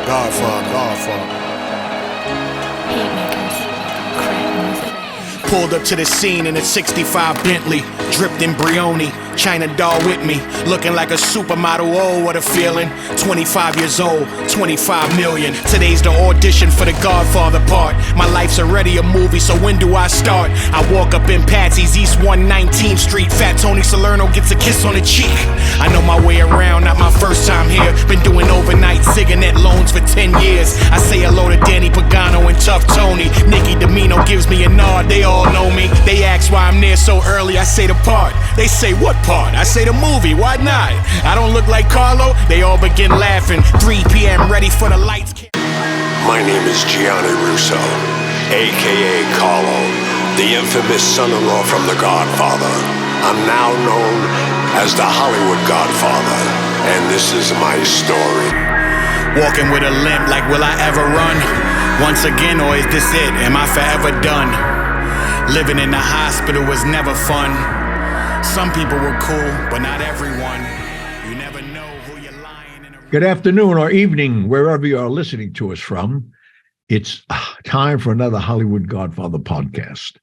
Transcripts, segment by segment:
Godfather. Pulled up to the scene in a 65 Bentley, dripped in Brioni, China doll with me, looking like a supermodel. Oh, what a feeling. 25 years old, 25 million. Today's the audition for the Godfather part. My life's already a movie, so when do I start? I walk up in Patsy's, East 119th Street. Fat Tony Salerno gets a kiss on the cheek. I know my way around, not my first time here. Been doing overnight Ziganet loans for 10 years. I say hello to Danny Pagano and Tough Tony. Nicky Domino gives me a nod, they all know me. They ask why I'm there so early, I say the part. They say what part? I say the movie, why not? I don't look like Carlo, they all begin laughing. 3 p.m. ready for the lights. My name is Gianni Russo, a.k.a. Carlo, the infamous son-in-law from The Godfather. I'm now known as the Hollywood Godfather, and this is my story. Walking with a limp like will I ever run? Once again, or is this it? Am I forever done? Living in the hospital was never fun. Some people were cool, but not everyone. You never know who you're lying in. Good afternoon or evening, wherever you are listening to us from. It's time for another Hollywood Godfather podcast.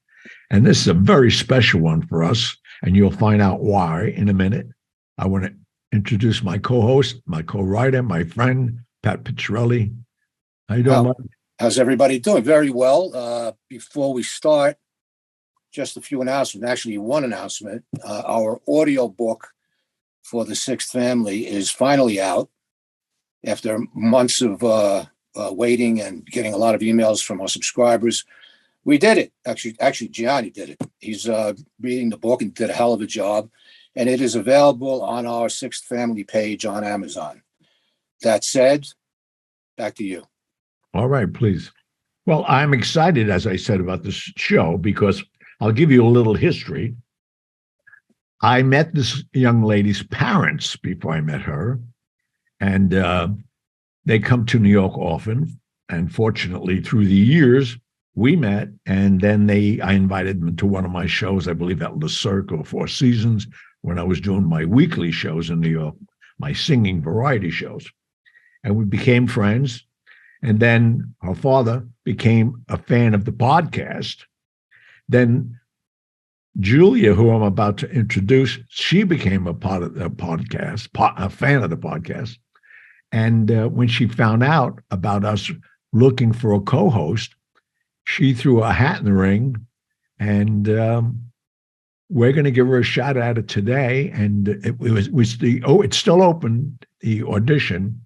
And this is a very special one for us, and you'll find out why in a minute. I want to introduce my co-host, my co-writer, my friend, Pat Picciarelli. How you doing, Mike? How's everybody doing? Very well. Before we start, just a few announcements. Actually, one announcement. Our audio book for The Sixth Family is finally out after months of waiting and getting a lot of emails from our subscribers. We did it. Actually, Gianni did it. He's reading the book and did a hell of a job. And it is available on our Sixth Family page on Amazon. That said, back to you. All right, please. Well, I'm excited, as I said, about this show because I'll give you a little history. I met this young lady's parents before I met her, and they come to New York often. And fortunately, through the years, we met, and then I invited them to one of my shows, I believe at Le Cirque or Four Seasons, when I was doing my weekly shows in New York, my singing variety shows. And we became friends. And then her father became a fan of the podcast. Then Julia, who I'm about to introduce, she became a part of the podcast, a fan of the podcast. And when she found out about us looking for a co-host, she threw a hat in the ring, and we're going to give her a shot at it today. And it's still open, the audition,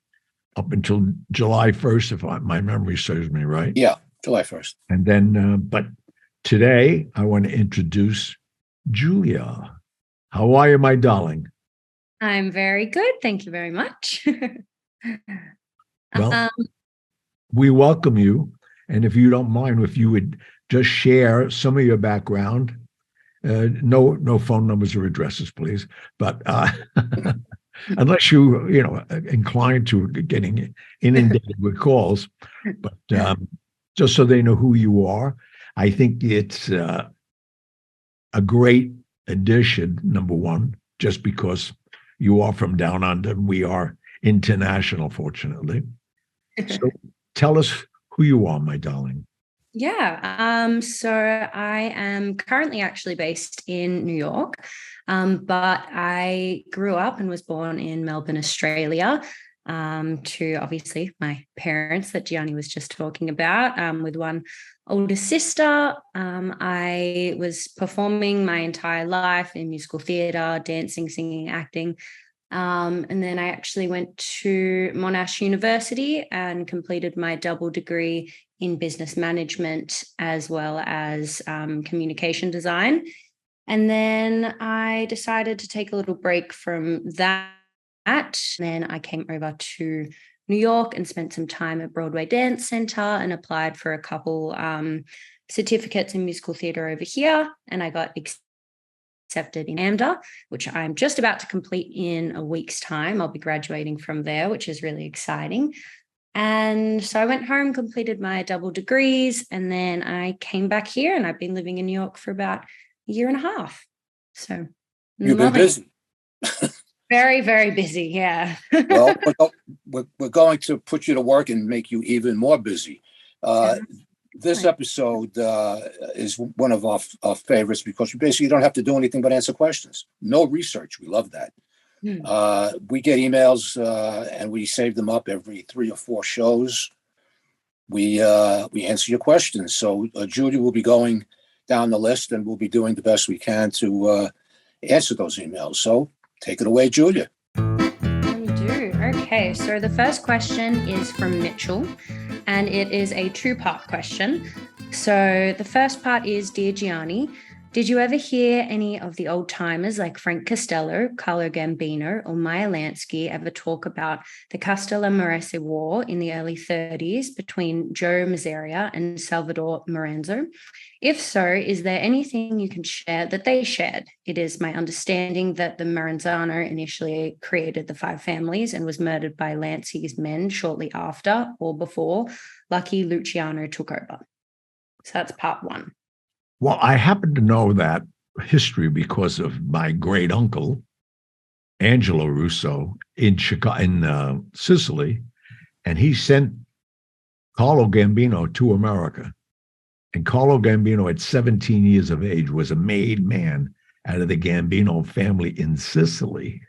up until July 1st, if my memory serves me right. Yeah, July 1st. And then, but today I want to introduce Julia. How are you, my darling? I'm very good. Thank you very much. Well, we welcome you. And if you don't mind, if you would just share some of your background, no phone numbers or addresses, please. But unless you inclined to getting inundated with calls, but just so they know who you are, I think it's a great addition, number one, just because you are from down under and we are international, fortunately. So tell us who you are, my darling. Yeah. So I am currently actually based in New York, but I grew up and was born in Melbourne, Australia, to obviously my parents that Gianni was just talking about, with one older sister. I was performing my entire life in musical theatre, dancing, singing, acting. And then I actually went to Monash University and completed my double degree in business management as well as communication design. And then I decided to take a little break from that. Then I came over to New York and spent some time at Broadway Dance Center and applied for a couple certificates in musical theatre over here. And I got accepted in AMDA, which I'm just about to complete in a week's time. I'll be graduating from there, which is really exciting. And so I went home, completed my double degrees, and then I came back here, and I've been living in New York for about a year and a half. So you've been busy. Very, very busy. Yeah. Well, we're going to put you to work and make you even more busy. Uh, this episode is one of our favorites because we basically don't have to do anything but answer questions. No research. We love that. We get emails and we save them up every 3 or 4 shows. We answer your questions. So Judy will be going down the list, and we'll be doing the best we can to answer those emails. So take it away, Julia. We do. Okay. So the first question is from Mitchell, and it is a 2-part question. So the first part is, Dear Gianni, did you ever hear any of the old timers like Frank Costello, Carlo Gambino, or Meyer Lansky ever talk about the Castellammarese War in the early 30s between Joe Mazzaria and Salvador Maranzo? If so, is there anything you can share that they shared? It is my understanding that the Maranzano initially created the 5 families and was murdered by Lansky's men shortly after or before Lucky Luciano took over. So that's part 1. Well, I happen to know that history because of my great uncle, Angelo Russo, in Chicago, in Sicily, and he sent Carlo Gambino to America. And Carlo Gambino, at 17 years of age, was a made man out of the Gambino family in Sicily.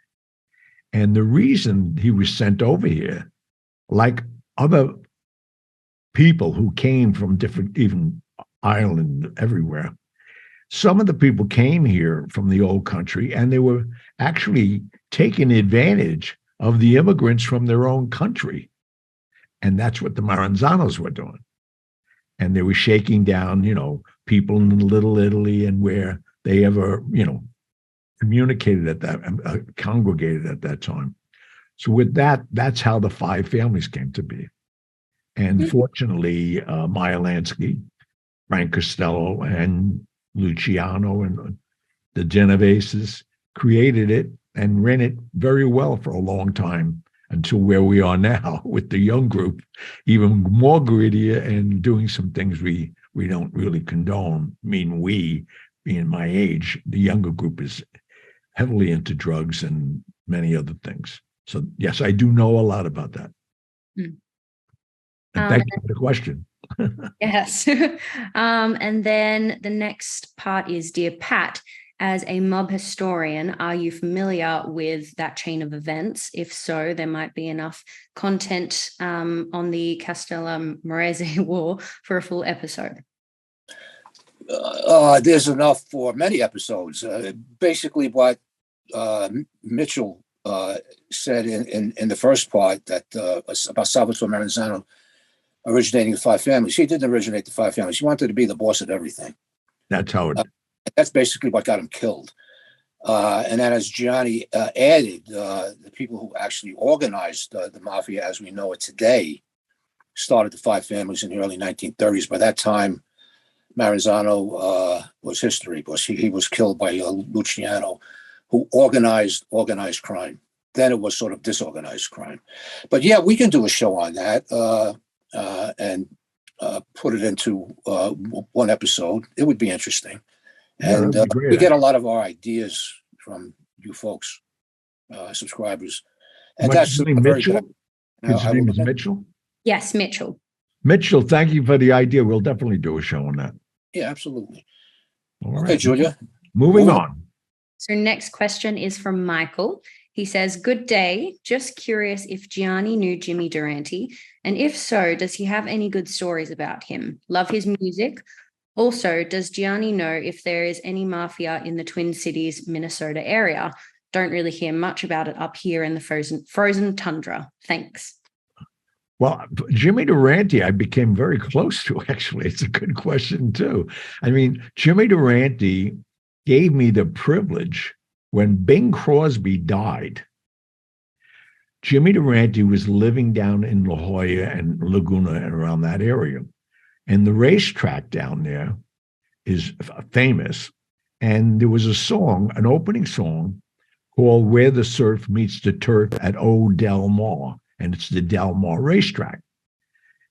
And the reason he was sent over here, like other people who came from different, even Ireland, everywhere, some of the people came here from the old country, and they were actually taking advantage of the immigrants from their own country. And that's what the Maranzanos were doing. And they were shaking down, people in Little Italy and where they ever, communicated at that, congregated at that time. So with that, that's how the 5 families came to be. And fortunately, Meyer Lansky, Frank Costello, and Luciano, and the Genoveses created it and ran it very well for a long time, until where we are now with the young group, even more grittier and doing some things we don't really condone. I mean, we, being my age, the younger group is heavily into drugs and many other things. So yes, I do know a lot about that. And thank you for the question. Yes. And then the next part is, Dear Pat, as a mob historian, are you familiar with that chain of events? If so, there might be enough content on the Castellammarese War for a full episode. There's enough for many episodes. Basically, what Mitchell said in the first part, that about Salvatore Maranzano originating the 5 families. He didn't originate the 5 families. He wanted to be the boss of everything. That's how it. That's basically what got him killed. And then, as Gianni added, the people who actually organized the mafia as we know it today started the 5 families in the early 1930s. By that time, Maranzano was history, because he was killed by Luciano, who organized crime. Then it was sort of disorganized crime. But yeah, we can do a show on that and put it into one episode. It would be interesting. And we get a lot of our ideas from you folks, subscribers. And that's Mitchell. His name is Mitchell? Yes, Mitchell. Mitchell, thank you for the idea. We'll definitely do a show on that. Yeah, absolutely. All okay, right. Julia. Moving on. So next question is from Michael. He says, good day. Just curious if Gianni knew Jimmy Durante, and if so, does he have any good stories about him? Love his music. Also, does Gianni know if there is any mafia in the Twin Cities, Minnesota area? Don't really hear much about it up here in the frozen tundra. Thanks. Well, Jimmy Durante, I became very close to, actually. It's a good question, too. I mean, Jimmy Durante gave me the privilege when Bing Crosby died. Jimmy Durante was living down in La Jolla and Laguna and around that area. And the racetrack down there is famous. And there was a song, an opening song, called Where the Surf Meets the Turf at Old Del Mar. And it's the Del Mar racetrack.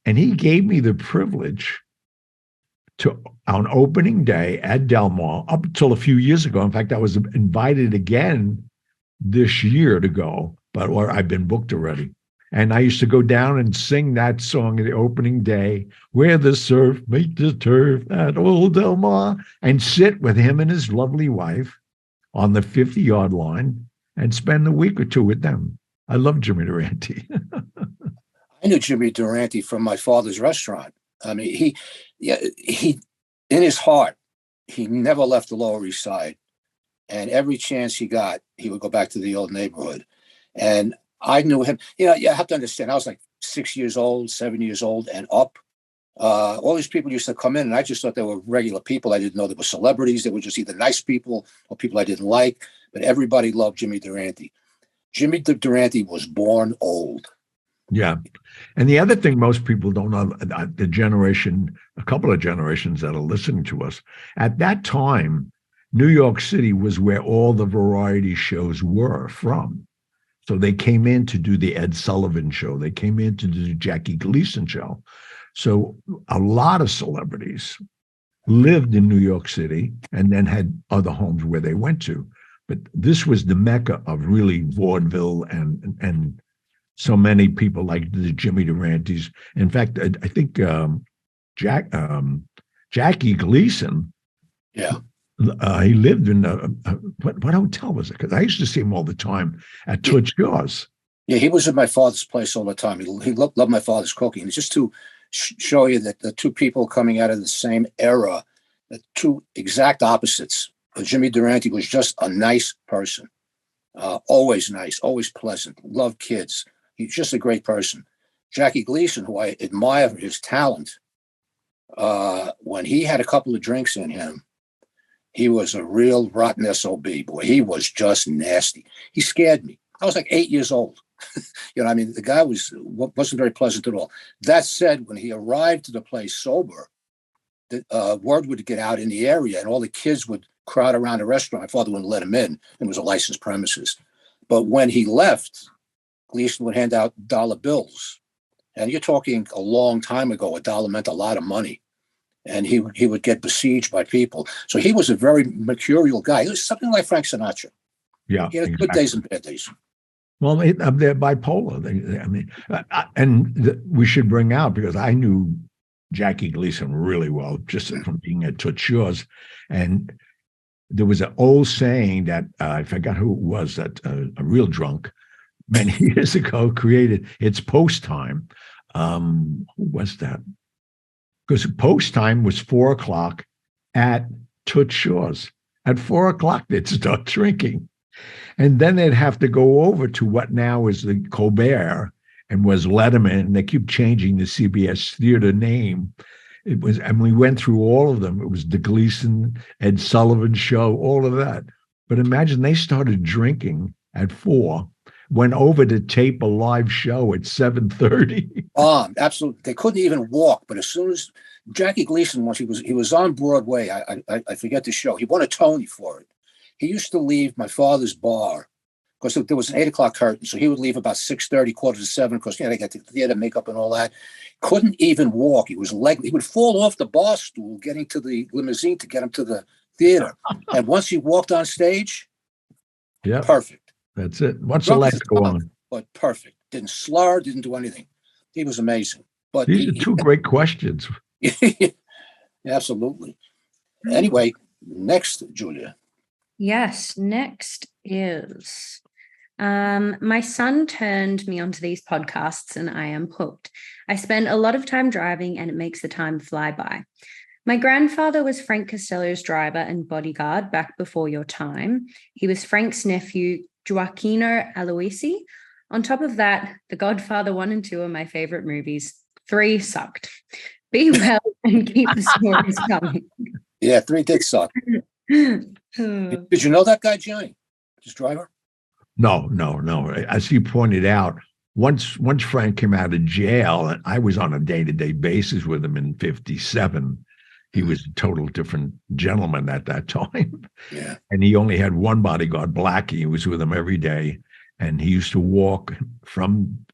And he gave me the privilege to, on opening day at Del Mar, up until a few years ago. In fact, I was invited again this year to go, but or I've been booked already. And I used to go down and sing that song the opening day, where the surf meet the turf at Old Del Mar, and sit with him and his lovely wife on the 50-yard line and spend a week or two with them. I love Jimmy Durante. I knew Jimmy Durante from my father's restaurant. I mean, he, in his heart, he never left the Lower East Side. And every chance he got, he would go back to the old neighborhood. And I knew him. You have to understand, I was like 6 years old, 7 years old and up. All these people used to come in, and I just thought they were regular people. I didn't know they were celebrities. They were just either nice people or people I didn't like. But everybody loved Jimmy Durante. Jimmy Durante was born old. Yeah. And the other thing most people don't know, the generation, a couple of generations that are listening to us, at that time, New York City was where all the variety shows were from. So they came in to do the Ed Sullivan show. They came in to do the Jackie Gleason show. So a lot of celebrities lived in New York City and then had other homes where they went to. But this was the mecca of really vaudeville and so many people like the Jimmy Durantes. In fact, I think Jackie Gleason. Yeah. He lived in what hotel was it? Because I used to see him all the time at Toots Shaw's. Yeah, he was at my father's place all the time. He loved my father's cooking. It's just to show you that the two people coming out of the same era, the two exact opposites. Jimmy Durante was just a nice person, always nice, always pleasant, loved kids. He's just a great person. Jackie Gleason, who I admire for his talent, when he had a couple of drinks in him, he was a real rotten SOB, boy. He was just nasty. He scared me. I was like 8 years old. I mean, the guy wasn't very pleasant at all. That said, when he arrived to the place sober, the word would get out in the area, and all the kids would crowd around the restaurant. My father wouldn't let him in. It was a licensed premises. But when he left, Gleason would hand out dollar bills. And you're talking a long time ago, a dollar meant a lot of money. And he would get besieged by people. So he was a very mercurial guy. He was something like Frank Sinatra. Yeah, he had good days and bad days. Well, they're bipolar. I mean, we should bring out, because I knew Jackie Gleason really well, just from being at Toots Shaw's. And there was an old saying that I forgot who it was, that a real drunk many years ago created. It's post time. Who was that? Because post time was 4 o'clock at Toots Shaw's. At 4 o'clock, they'd start drinking. And then they'd have to go over to what now is the Colbert and was Letterman. And they keep changing the CBS theater name. It was, and we went through all of them. It was the Gleason, Ed Sullivan show, all of that. But imagine they started drinking at 4, went over to tape a live show at 7:30. Absolutely. They couldn't even walk. But as soon as Jackie Gleason, once he was on Broadway, I forget the show. He won a Tony for it. He used to leave my father's bar because there was an 8 o'clock curtain. So he would leave about 6:30, 6:45, because they got the theater makeup and all that. Couldn't even walk. He would fall off the bar stool getting to the limousine to get him to the theater. And once he walked on stage, perfect. That's it. Once the lights go on. But perfect. Didn't slur, didn't do anything. He was amazing. But these are two great questions. Absolutely. Anyway, next, Julia. Yes, next is my son turned me onto these podcasts and I am hooked. I spend a lot of time driving and it makes the time fly by. My grandfather was Frank Costello's driver and bodyguard back before your time. He was Frank's nephew, Gioacchino Aloisi. On top of that, The Godfather 1 and 2 are my favorite movies. 3 sucked. Be well and keep the stories coming. Yeah, 3 did suck. Did you know that guy, Johnny? His driver? No. As he pointed out, once Frank came out of jail, and I was on a day-to-day basis with him in 57. He was a total different gentleman at that time. Yeah. And he only had one bodyguard, Blackie, who was with him every day. And he used to walk from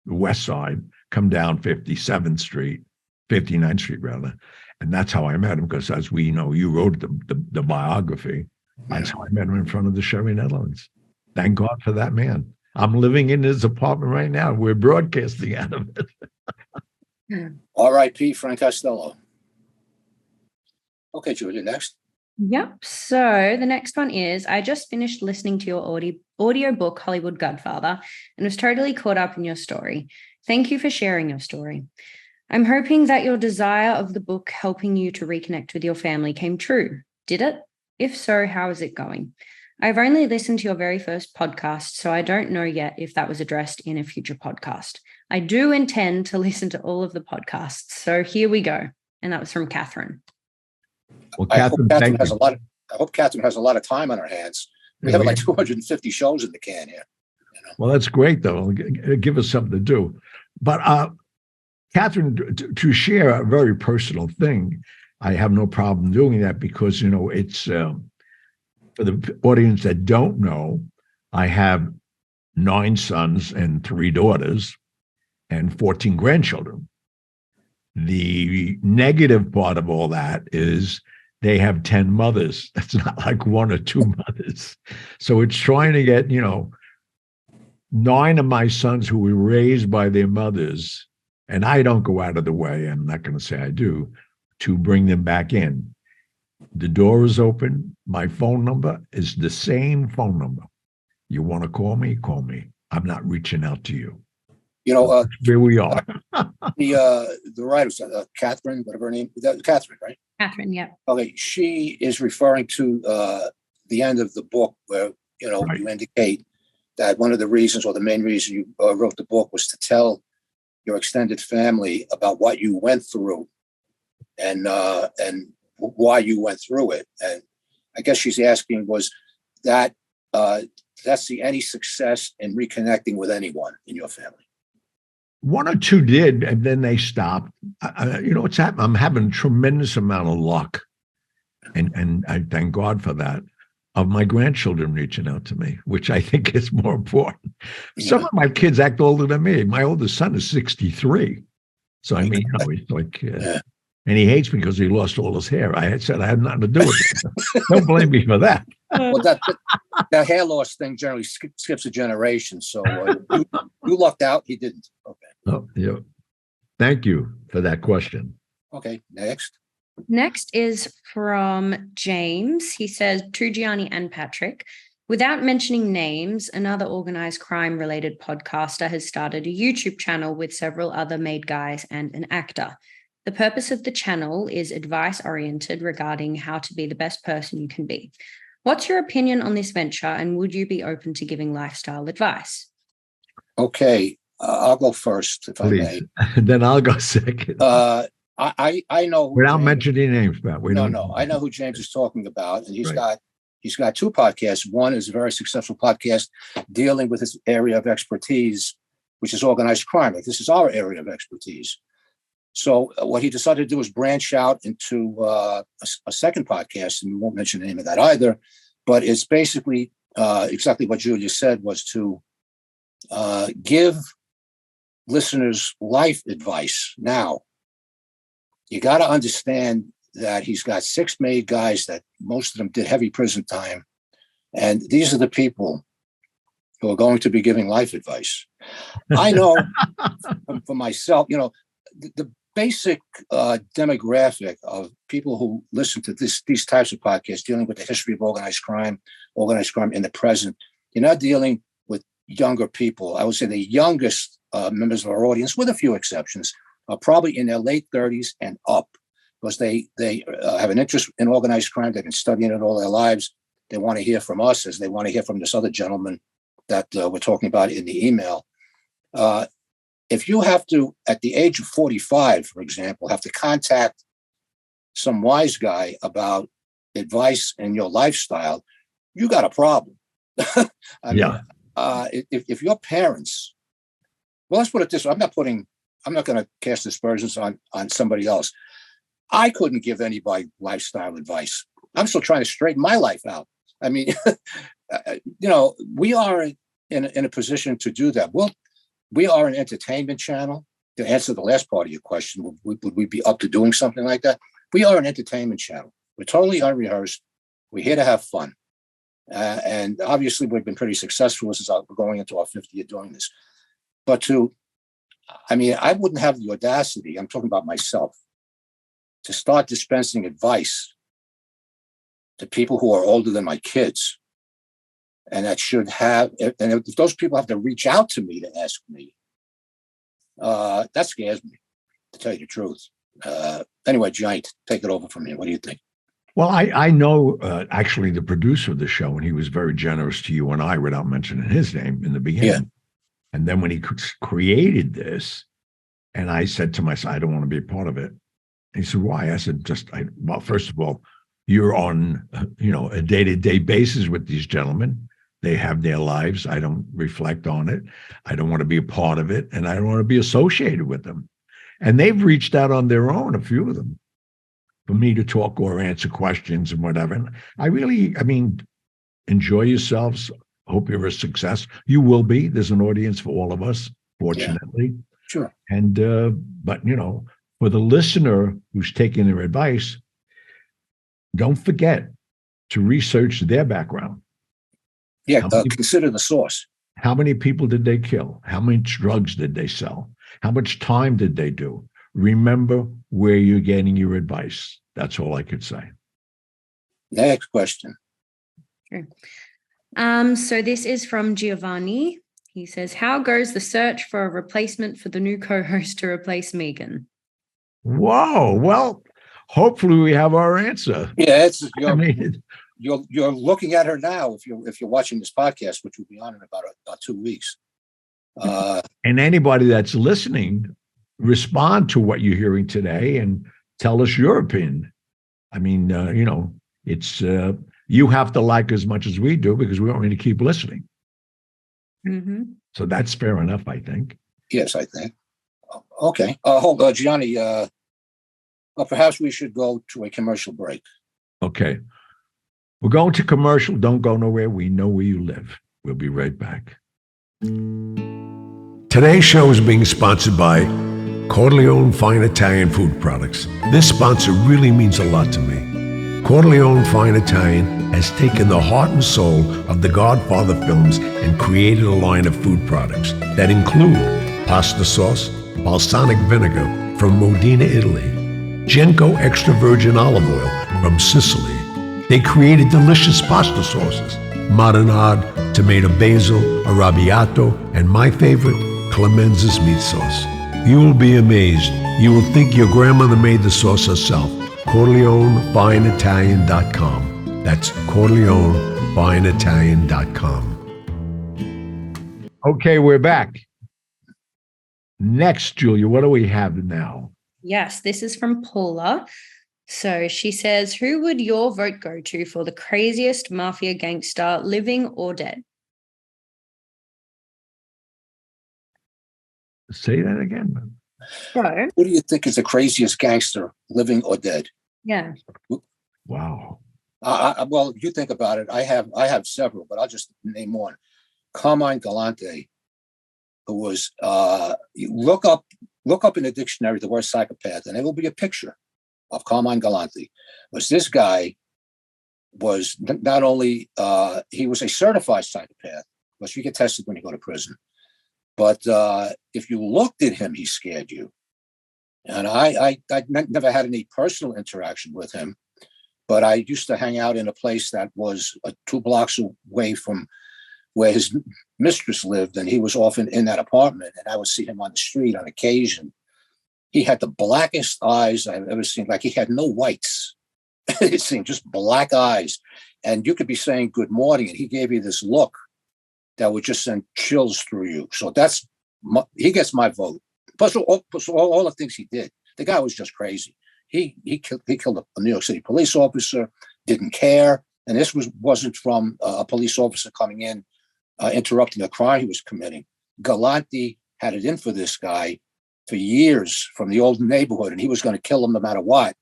the west side, come down 59th Street rather. And that's how I met him, because as we know, you wrote the biography. That's how I met him in front of the Sherry Netherlands. Thank God for that man. I'm living in his apartment right now. We're broadcasting out of it. R.I.P. Frank Costello. Okay, Julia, next. Yep. So the next one is, I just finished listening to your audio book, Hollywood Godfather, and was totally caught up in your story. Thank you for sharing your story. I'm hoping that your desire of the book helping you to reconnect with your family came true. Did it? If so, how is it going? I've only listened to your very first podcast, so I don't know yet if that was addressed in a future podcast. I do intend to listen to all of the podcasts, so here we go. And that was from Catherine. Well, I hope Catherine, Catherine thank has you. I hope Catherine has a lot of time on her hands. We have like 250 shows in the can here. Well, that's great, though. Give us something to do. But Catherine, to share a very personal thing, I have no problem doing that because, it's for the audience that don't know, I have 9 sons and 3 daughters and 14 grandchildren. The negative part of all that is they have 10 mothers. It's not like 1 or 2 mothers. So it's trying to get, 9 of my sons who were raised by their mothers, and I don't go out of the way, I'm not going to say I do, to bring them back in. The door is open. My phone number is the same phone number. You want to call me? Call me. I'm not reaching out to you. Here we are. The writer, Catherine, whatever her name, that Catherine, right? Catherine, yeah. Okay, she is referring to the end of the book where, Right. you indicate that one of the reasons or the main reason you wrote the book was to tell your extended family about what you went through and why you went through it. And I guess she's asking, was that, did that see any success in reconnecting with anyone in your family? 1 or 2 did, and then they stopped. What's happening? I'm having a tremendous amount of luck, and I thank God for that, of my grandchildren reaching out to me, which I think is more important. Yeah. Some of my kids act older than me. My oldest son is 63. So, I mean, he's like, and he hates me because he lost all his hair. I had said I had nothing to do with it. Don't blame me for that. Well, that hair loss thing generally skips a generation. So you lucked out. He didn't. Okay. Oh, yeah. Thank you for that question. Okay. Next. Next is from James. He says, to Gianni and Patrick, without mentioning names, another organized crime related podcaster has started a YouTube channel with several other made guys and an actor. The purpose of the channel is advice oriented regarding how to be the best person you can be. What's your opinion on this venture, and would you be open to giving lifestyle advice? Okay. I'll go first, if Please. I may. Then I'll go second. I know. Without mentioning names, Pat. No. I know who James is talking about, and he's Right. got 2 podcasts. One is a very successful podcast dealing with his area of expertise, which is organized crime. Like, this is our area of expertise. So what he decided to do was branch out into a second podcast, and we won't mention the name of that either. But it's basically exactly what Julia said, was to give listeners life advice. Now, you got to understand that he's got 6 made guys that most of them did heavy prison time. And these are the people who are going to be giving life advice. I know for myself, the basic demographic of people who listen to these types of podcasts dealing with the history of organized crime in the present, you're not dealing with younger people. I would say the youngest members of our audience, with a few exceptions, are probably in their late 30s and up, because they have an interest in organized crime. They've been studying it all their lives. They want to hear from us, as they want to hear from this other gentleman that we're talking about in the email. If you have to, at the age of 45, for example, have to contact some wise guy about advice in your lifestyle, you got a problem. If your parents, well, let's put it this way. I'm not going to cast aspersions on somebody else. I couldn't give anybody lifestyle advice. I'm still trying to straighten my life out. I mean, we are in a position to do that. We are an entertainment channel. To answer the last part of your question, would we be up to doing something like that? We are an entertainment channel. We're totally unrehearsed. We're here to have fun. And obviously, we've been pretty successful since we're going into our 50th year doing this. But I wouldn't have the audacity, I'm talking about myself, to start dispensing advice to people who are older than my kids. And that should have, and if those people have to reach out to me to ask me, that scares me, to tell you the truth. Anyway, Giant, take it over from here. What do you think? Well, I know actually the producer of the show, and he was very generous to you and I without mentioning his name in the beginning. Yeah. And then when he created this, and I said to myself, I don't want to be a part of it. He said, why? I said, well, first of all, you're on, a day-to-day basis with these gentlemen. They have their lives. I don't reflect on it. I don't want to be a part of it. And I don't want to be associated with them. And they've reached out on their own, a few of them, for me to talk or answer questions and whatever. And enjoy yourselves. Hope you're a success. You will be. There's an audience for all of us, fortunately. Yeah, sure. And, but, for the listener who's taking their advice, don't forget to research their background. Yeah, consider the source. How many people did they kill? How much drugs did they sell? How much time did they do? Remember where you're getting your advice. That's all I could say. Next question. Sure. So this is from Giovanni. He says, how goes the search for a replacement for the new co-host to replace Megan? Whoa. Well, hopefully we have our answer. Yeah, you're looking at her now if you're watching this podcast, which will be on in about 2 weeks. And anybody that's listening, respond to what you're hearing today and tell us your opinion. It's you have to like as much as we do because we want you to keep listening. Mm-hmm. So that's fair enough, I think. Yes, I think. Okay. Hold on, Gianni. Perhaps we should go to a commercial break. Okay. We're going to commercial. Don't go nowhere. We know where you live. We'll be right back. Today's show is being sponsored by Corleone Fine Italian Food Products. This sponsor really means a lot to me. Corleone Fine Italian has taken the heart and soul of the Godfather films and created a line of food products that include pasta sauce, balsamic vinegar from Modena, Italy, Genco extra virgin olive oil from Sicily. They created delicious pasta sauces, marinade, tomato basil, arrabbiato, and my favorite, Clemenza's meat sauce. You will be amazed. You will think your grandmother made the sauce herself. CorleoneFineItalian.com. That's CorleoneFineItalian.com. Okay, we're back. Next, Julia, what do we have now? Yes, this is from Paula. So she says, who would your vote go to for the craziest mafia gangster, living or dead? Say that again. So, Who do you think is the craziest gangster, living or dead? yeah. Wow. Well, you think about it. I have several, but I'll just name one. Carmine Galante, who was look up in the dictionary the word psychopath, and there will be a picture of Carmine Galante. Was this guy was not only he was a certified psychopath, because you get tested when you go to prison, but if you looked at him, he scared you. And I never had any personal interaction with him, but I used to hang out in a place that was 2 blocks away from where his mistress lived, and he was often in that apartment, and I would see him on the street on occasion. He had the blackest eyes I've ever seen. Like, he had no whites. It seemed just black eyes. And you could be saying good morning, and he gave you this look that would just send chills through you. So he gets my vote. Plus all the things he did. The guy was just crazy. He killed a New York City police officer, didn't care. And this wasn't from a police officer coming in, interrupting a crime he was committing. Galante had it in for this guy for years from the old neighborhood, and he was going to kill him no matter what.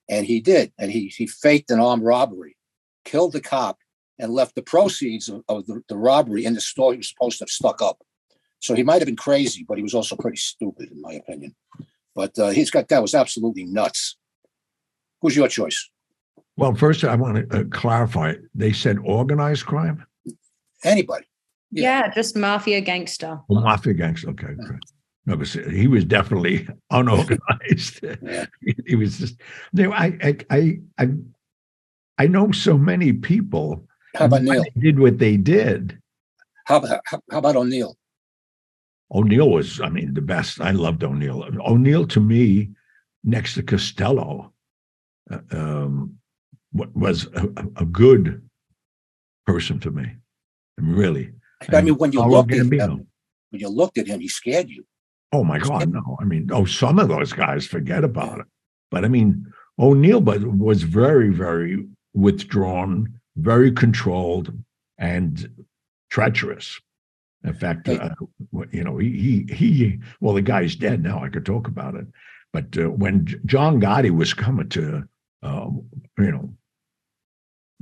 And he did. And he faked an armed robbery, killed the cop, and left the proceeds of the robbery in the store he was supposed to have stuck up. So he might have been crazy, but he was also pretty stupid, in my opinion. But that was absolutely nuts. Who's your choice? Well, first, I want to clarify. They said organized crime? Anybody. Yeah, just mafia gangster. Well, mafia gangster. Okay, great. No, but he was definitely unorganized. Yeah. He was just. I know so many people. How about why Neil? they did what they did. How about O'Neill? O'Neill was, I mean, the best. I loved O'Neill. O'Neill, to me, next to Costello, was a good person for me. I mean, really. I mean, when you Paolo looked at him, Gambino. he scared you. Oh my God, no. I mean, some of those guys, forget about it. But I mean, O'Neill was very, very withdrawn, very controlled, and treacherous. In fact, well, the guy's dead now. I could talk about it. But when John Gotti was coming to, the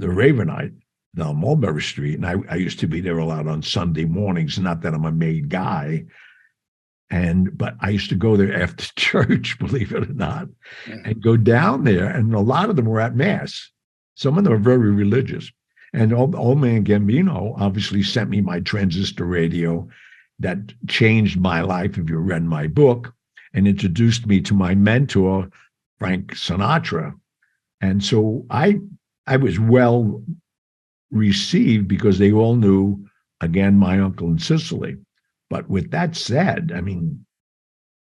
Ravenite down Mulberry Street, and I used to be there a lot on Sunday mornings. Not that I'm a made guy, but I used to go there after church, believe it or not, and go down there, and a lot of them were at mass. Some of them are very religious. And old man Gambino obviously sent me my transistor radio that changed my life, if you read my book, and introduced me to my mentor, Frank Sinatra. And so I was well received because they all knew, again, my uncle in Sicily. But with that said, I mean,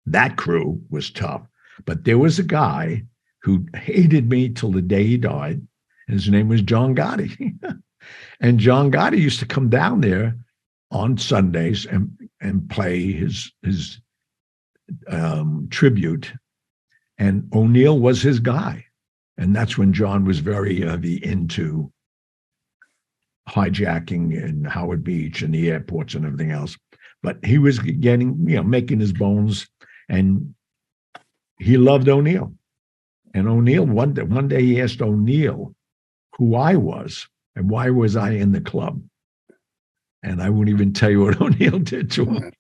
that crew was tough. But there was a guy who hated me till the day he died. And his name was John Gotti. And John Gotti used to come down there on Sundays and play his tribute. And O'Neill was his guy. And that's when John was very into hijacking in Howard Beach and the airports and everything else. But he was making his bones, and he loved O'Neill. And O'Neill, one day he asked O'Neill who I was and why was I in the club. And I won't even tell you what O'Neill did to him.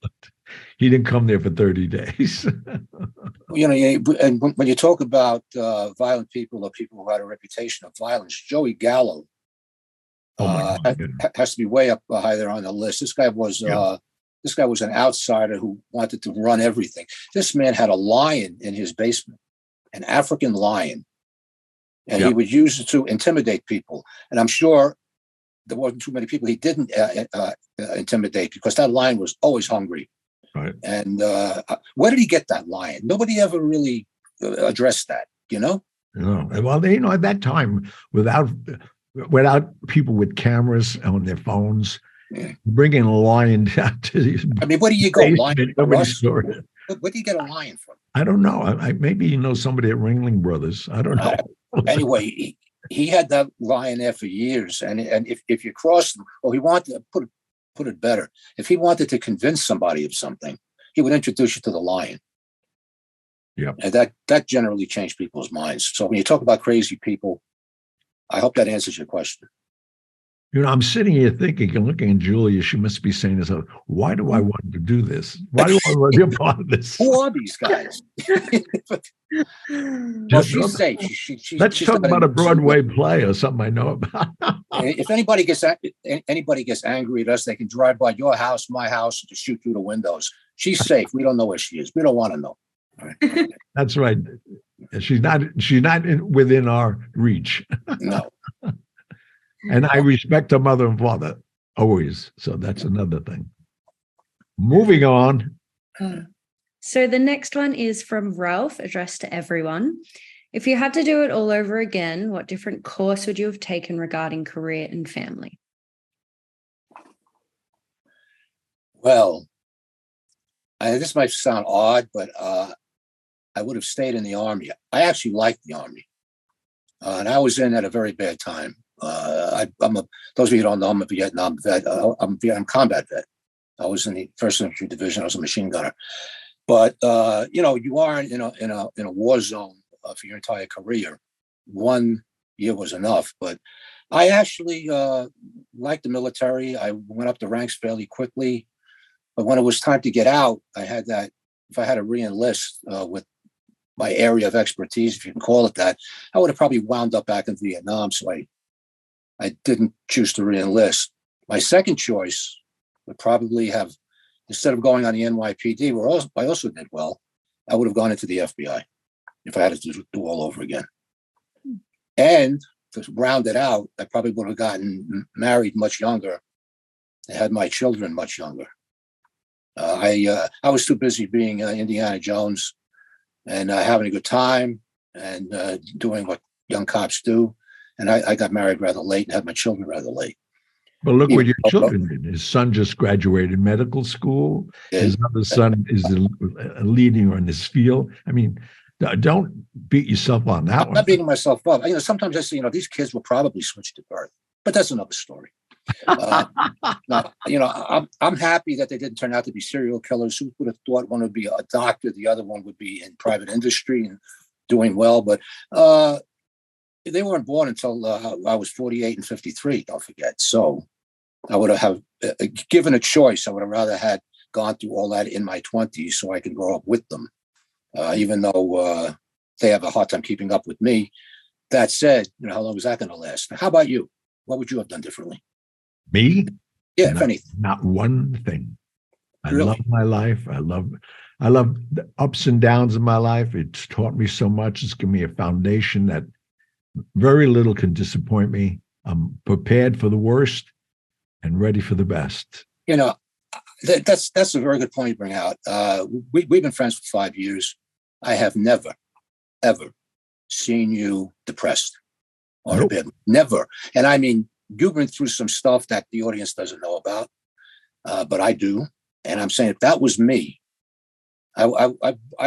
He didn't come there for 30 days. And when you talk about violent people or people who had a reputation of violence, Joey Gallo has to be way up high there on the list. This guy was an outsider who wanted to run everything. This man had a lion in his basement, an African lion, and he would use it to intimidate people. And I'm sure there wasn't too many people he didn't intimidate, because that lion was always hungry. Right. And where did he get that lion? Nobody ever really addressed that, No. Well, at that time, without people with cameras on their phones, bringing a lion down to these. I mean, where do you go? Lion? Nobody saw it. Where do you get a lion from? I don't know. Maybe somebody at Ringling Brothers. I don't know. Anyway, he had that lion there for years, and if you crossed him, he wanted to put it better. If he wanted to convince somebody of something, he would introduce you to the lion. Yeah, and that generally changed people's minds. So when you talk about crazy people, I hope that answers your question. I'm sitting here thinking and looking at Julia. She must be saying to herself, why do I want to do this? Why do I want to be a part of this? Who are these guys? Well, she's safe. Let's talk about a Broadway play or something I know about. If anybody gets angry at us, they can drive by your house, my house, and just shoot through the windows. She's safe. We don't know where she is. We don't want to know. Right. That's right. She's not within our reach. No. And I respect her mother and father always. So that's another thing. Moving on. So the next one is from Ralph, addressed to everyone. If you had to do it all over again, what different course would you have taken regarding career and family? Well, this might sound odd, but I would have stayed in the Army. I actually liked the Army. And I was in at a very bad time. Those of you who don't know, I'm a Vietnam vet. I'm a Vietnam combat vet. I was in the 1st Infantry Division. I was a machine gunner. But you are in a war zone for your entire career. 1 year was enough. But I actually liked the military. I went up the ranks fairly quickly. But when it was time to get out, I had that. If I had to re-enlist with my area of expertise, if you can call it that, I would have probably wound up back in Vietnam. So I didn't choose to re-enlist. My second choice would probably have, instead of going on the NYPD, where I also did well, I would have gone into the FBI if I had to do all over again. And to round it out, I probably would have gotten married much younger and had my children much younger. I was too busy being Indiana Jones and having a good time and doing what young cops do. And I got married rather late and had my children rather late. But look what your children did. His son just graduated medical school. His other son is a leading in this field. I mean, don't beat yourself on that one. I'm not beating myself up. Sometimes I say, these kids will probably switch to birth, but that's another story. I'm happy that they didn't turn out to be serial killers. Who would have thought one would be a doctor, the other one would be in private industry and doing well? But they weren't born until I was 48 and 53. Don't forget. So I would have given a choice. I would have rather had gone through all that in my 20s so I could grow up with them, even though they have a hard time keeping up with me. That said, how long is that going to last? How about you? What would you have done differently? Me? Yeah, if anything. Not one thing. I Really? love my life. I love the ups and downs of my life. It's taught me so much. It's given me a foundation that very little can disappoint me. I'm prepared for the worst and ready for the best. That's a very good point you bring out. We've been friends for 5 years. I have never, ever seen you depressed or in a bed. Never. And I mean, you've been through some stuff that the audience doesn't know about, but I do. And I'm saying if that was me, I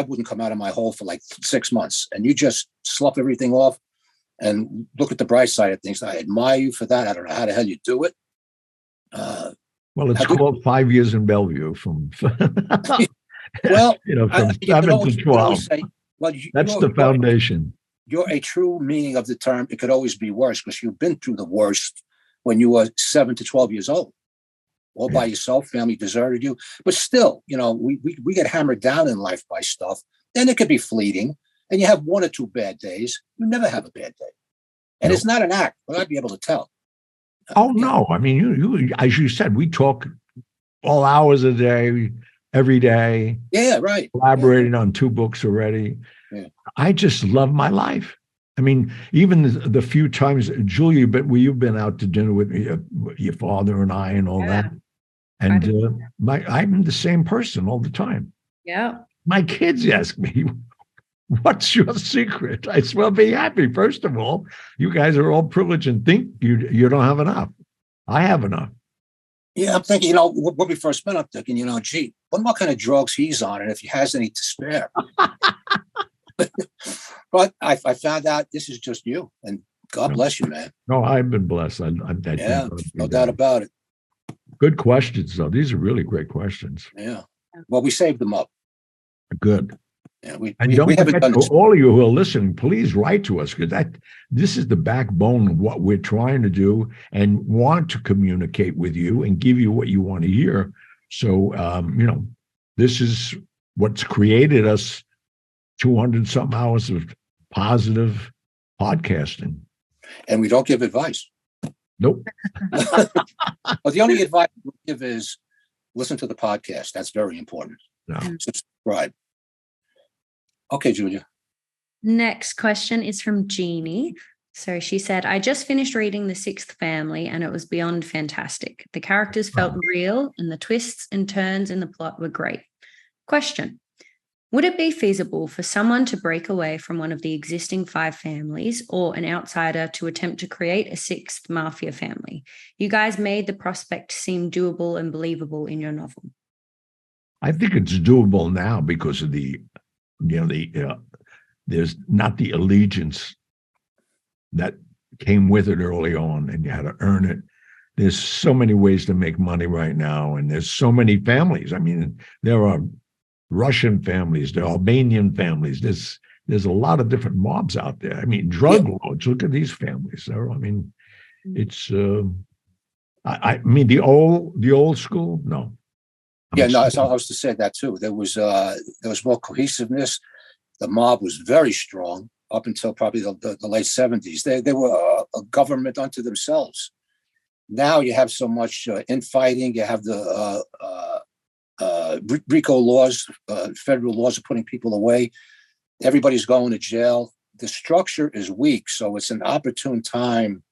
wouldn't come out of my hole for like 6 months. And you just slough everything off and look at the bright side of things. I admire you for that. I don't know how the hell you do it. Well, it's called 5 years in Bellevue from well, from 7 to 12. That's the foundation. You're a true meaning of the term. It could always be worse because you've been through the worst when you were 7 to 12 years old, all by yourself. Family deserted you, but still, we get hammered down in life by stuff. Then it could be fleeting, and you have 1 or 2 bad days. You never have a bad day, and it's not an act. But I'd be able to tell. Oh no! I mean, you as you said, we talk all hours a day, every day. Yeah, right. Collaborating on 2 books already. Yeah. I just love my life. I mean, even the few times, Julia, you've been out to dinner with me, your father and I, and all that. And I'm the same person all the time. Yeah. My kids ask me, "What's your secret?" I said, "Well, be happy. First of all, you guys are all privileged and think you don't have enough. I have enough." Yeah, I'm thinking, when we first met, I'm thinking, gee, what kind of drugs he's on, and if he has any to spare. But I found out this is just you, and God bless you, man. No, I've been blessed. No doubt about it. Good questions, though. These are really great questions. Yeah. Well, we saved them up. Good. Yeah, don't we haven't forget done to this. all of you who are listening, please write to us because this is the backbone of what we're trying to do and want to communicate with you and give you what you want to hear. So, this is what's created us 200 something hours of positive podcasting. And we don't give advice. Nope. Well, the only advice we give is listen to the podcast. That's very important. No. Subscribe. Okay, Julia. Next question is from Jeannie. So she said, I just finished reading The Sixth Family and it was beyond fantastic. The characters felt real and the twists and turns in the plot were great. Question. Would it be feasible for someone to break away from one of the existing 5 families or an outsider to attempt to create a 6th mafia family? You guys made the prospect seem doable and believable in your novel. I think it's doable now because of there's not the allegiance that came with it early on, and you had to earn it. There's so many ways to make money right now, and there's so many families. I mean, there are Russian families, there are Albanian families. There's a lot of different mobs out there. I mean, drug lords. Look at these families. It's. I mean, the old school. No. I was to say that too. There was more cohesiveness. the mob was very strong up until probably the late 70s. They were a government unto themselves. Now you have so much infighting. You have the RICO laws, federal laws are putting people away. Everybody's going to jail. The structure is weak, so it's an opportune time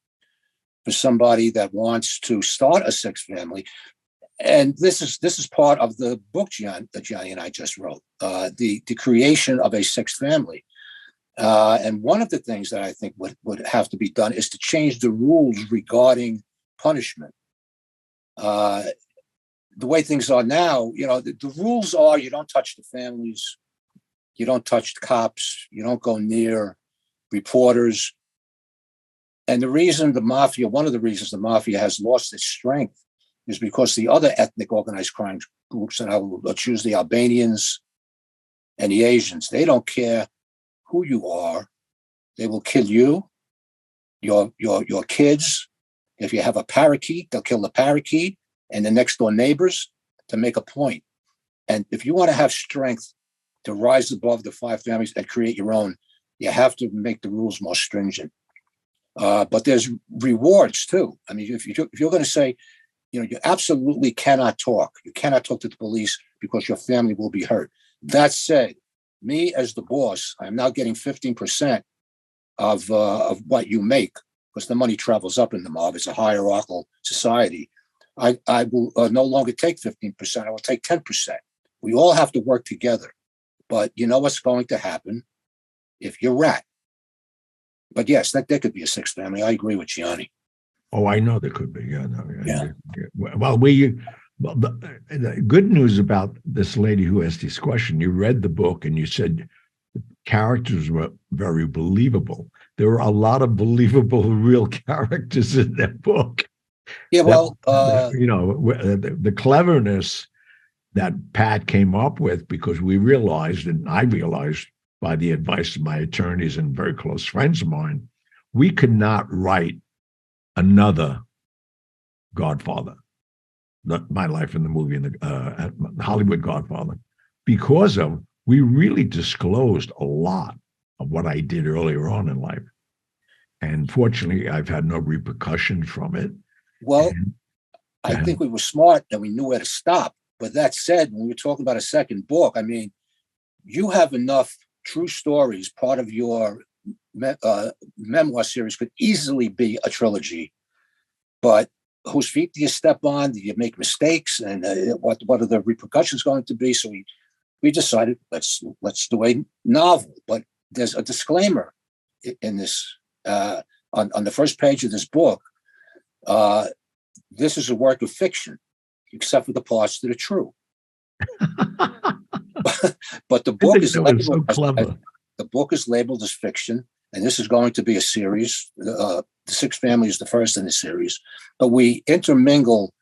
for somebody that wants to start a sixth family. And this is part of the book that Johnny and I just wrote, the creation of a sixth family. And one of the things that I think would have to be done is to change the rules regarding punishment. The way things are now, the rules are you don't touch the families, you don't touch the cops, you don't go near reporters. And one of the reasons the mafia has lost its strength is because the other ethnic organized crime groups, and I will choose the Albanians and the Asians, they don't care who you are. They will kill you, your kids. If you have a parakeet, they'll kill the parakeet and the next door neighbors to make a point. And if you want to have strength to rise above the five families and create your own, you have to make the rules more stringent. But there's rewards too. I mean, if you're going to say, you absolutely cannot talk. You cannot talk to the police because your family will be hurt. That said, me as the boss, I'm now getting 15% of what you make because the money travels up in the mob. It's a hierarchical society. I will no longer take 15%. I will take 10%. We all have to work together. But you know what's going to happen if you rat. But yes, there could be a sixth family. I agree with Gianni. Oh, I know there could be. Yeah, no, yeah. Well, the good news about this lady who asked this question, you read the book and you said the characters were very believable. There were a lot of believable, real characters in that book. Yeah, well, the cleverness that Pat came up with, because we realized, and I realized by the advice of my attorneys and very close friends of mine, we could not write another Godfather, My Life in the Movie, and the Hollywood Godfather, because we really disclosed a lot of what I did earlier on in life. And fortunately, I've had no repercussions from it. Well, I think we were smart and we knew where to stop. But that said, when we're talking about a second book, I mean, you have enough true stories. Part of your memoir series could easily be a trilogy. But whose feet do you step on? Do you make mistakes? And what are the repercussions going to be? So we decided let's do a novel. But there's a disclaimer in this on the first page of this book. This is a work of fiction, except for the parts that are true. But the book is labeled so clever. The book is labeled as fiction, and this is going to be a series. The Sixth Family is the first in the series, but we intermingle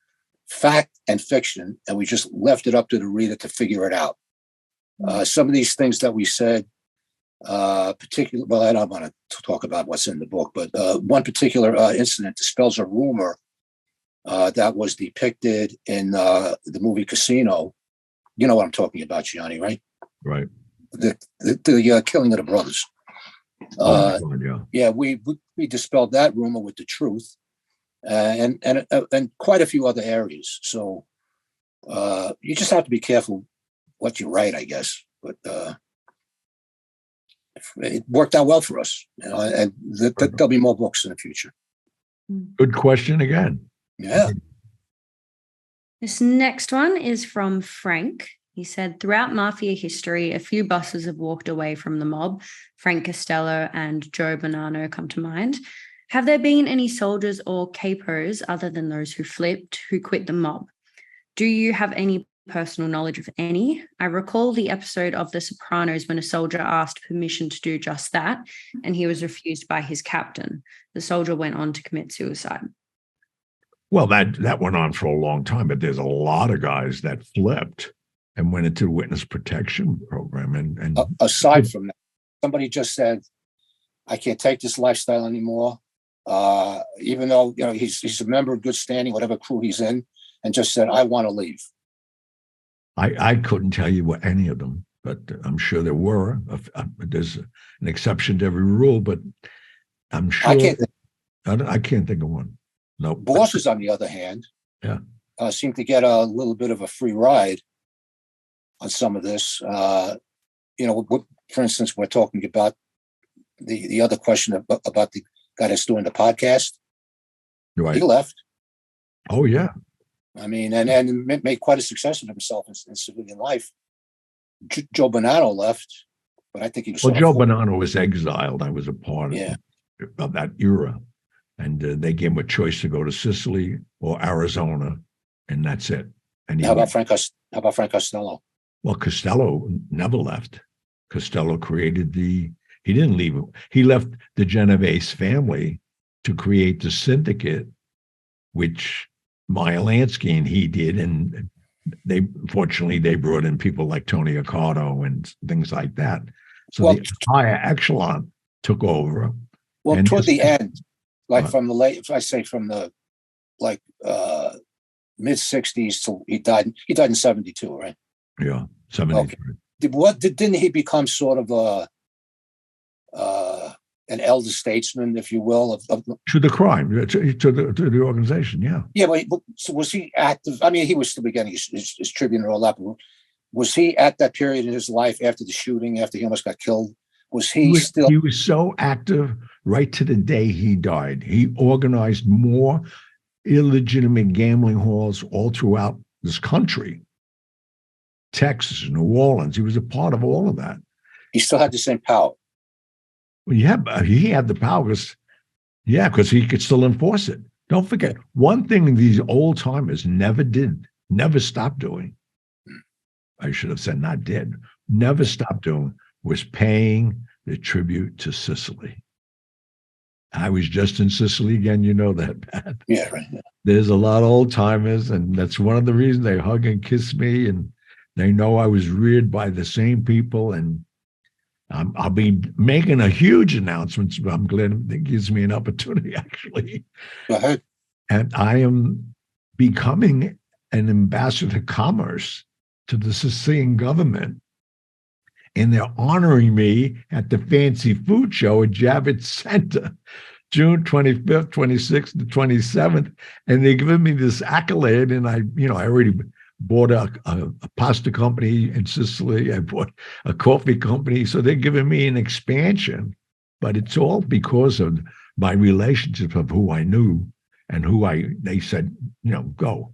fact and fiction, and we just left it up to the reader to figure it out. Some of these things that we said, particularly, well, I don't want to talk about what's in the book, but one particular incident dispels a rumor that was depicted in the movie Casino. You know what I'm talking about, Gianni, right? Right. The killing of the brothers. God, yeah, we dispelled that rumor with the truth, and quite a few other areas. So you just have to be careful what you write, I guess. But it worked out well for us, and there'll be more books in the future. Good question again. Yeah. This next one is from Frank. He said, throughout mafia history, a few bosses have walked away from the mob. Frank Costello and Joe Bonanno come to mind. Have there been any soldiers or capos other than those who flipped, who quit the mob? Do you have any personal knowledge of any? I recall the episode of The Sopranos when a soldier asked permission to do just that, and he was refused by his captain. The soldier went on to commit suicide. Well, that went on for a long time, but there's a lot of guys that flipped and went into the witness protection program. And aside from that, somebody just said, I can't take this lifestyle anymore. Even though he's a member of good standing, whatever crew he's in, and just said, I want to leave. I couldn't tell you what any of them. but I'm sure there were. There's an exception to every rule, but I'm sure I can't think of one. No. Bosses, on the other hand, yeah, seem to get a little bit of a free ride on some of this. For instance, we're talking about the other question about the guy that's doing the podcast. right. He left. Oh yeah. I mean, and made quite a success of himself in civilian life. Joe Bonanno left, but I think he was. Well, Joe Bonanno was exiled. I was a part of that era, and they gave him a choice to go to Sicily or Arizona, and that's it. And how about Frank Costello? Well, Costello never left. Costello created he didn't leave. He left the Genovese family to create the syndicate, which Meyer Lansky and he did, and they brought in people like Tony Accardo and things like that. So the entire echelon took over. Well, toward the end, from the mid '60s till he died. He died in '72, right? Yeah, 73. Okay. Didn't he become sort of an elder statesman, if you will, to the crime, to the organization? Yeah. Yeah, but so was he active? I mean, he was still beginning his tribune and all that. But was he at that period in his life after the shooting, after he almost got killed? He was so active right to the day he died. He organized more illegitimate gambling halls all throughout this country, Texas, New Orleans. He was a part of all of that. He still had the same power. Well, yeah, he had the powers. Yeah, because he could still enforce it. Don't forget, one thing these old timers never stopped doing. I should have said not did, never stopped doing, was paying the tribute to Sicily. I was just in Sicily again, you know that, Pat. Yeah, right. Yeah. There's a lot of old timers, and that's one of the reasons they hug and kiss me, and they know I was reared by the same people, and I'll be making a huge announcement, but I'm glad it gives me an opportunity, actually. Go ahead. And I am becoming an ambassador of commerce to the Sicilian government. And they're honoring me at the fancy food show at Javits Center, June 25th, 26th, and 27th. And they're giving me this accolade. And I already bought a pasta company in Sicily. I bought a coffee company. So they're giving me an expansion, but it's all because of my relationship of who I knew and they said, go.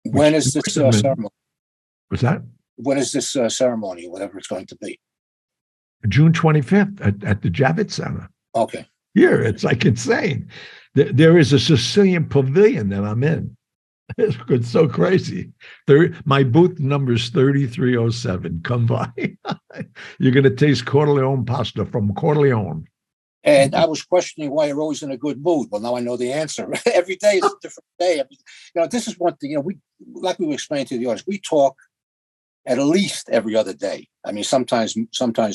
When is this ceremony? What's that? When is this ceremony, whatever it's going to be? June 25th at the Javits Center. Okay. Here, it's like insane. There is a Sicilian pavilion that I'm in. It's so crazy. My booth number is 3307. Come by. You're going to taste Corleone pasta from Corleone. And I was questioning why you're always in a good mood. Well, now I know the answer. Every day is a different day. This is one thing, we were explaining to the audience, we talk at least every other day. I mean, sometimes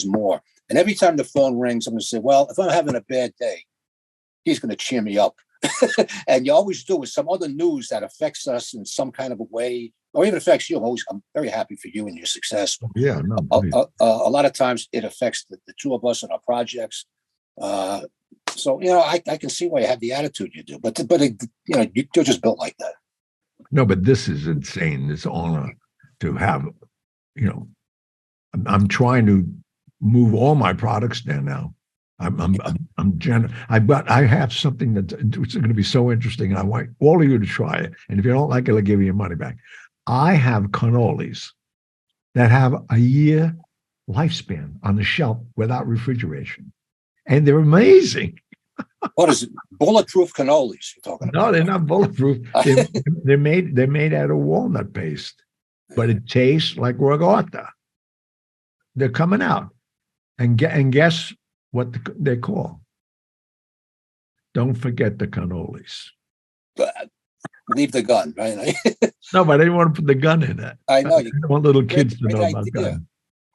more. And every time the phone rings, I'm going to say, well, if I'm having a bad day, he's going to cheer me up. And you always do with some other news that affects us in some kind of a way, or even affects you. I'm very happy for you and your success. Yeah, no. A lot of times it affects the two of us and our projects. So I can see why you have the attitude you do, but you're just built like that. No, but this is insane. This honor to have. I'm trying to move all my products there now. I have something that's going to be so interesting, and I want all of you to try it. And if you don't like it, I'll give you your money back. I have cannolis that have a year lifespan on the shelf without refrigeration, and they're amazing. What is it? Bulletproof cannolis you're talking about? No, they're not bulletproof. They're made out of walnut paste, but it tastes like Rogata. They're coming out, and guess what they call? Don't forget the cannolis. Leave the gun, right? No, but I didn't want to put the gun in it. I know. I don't want little kids to know about guns.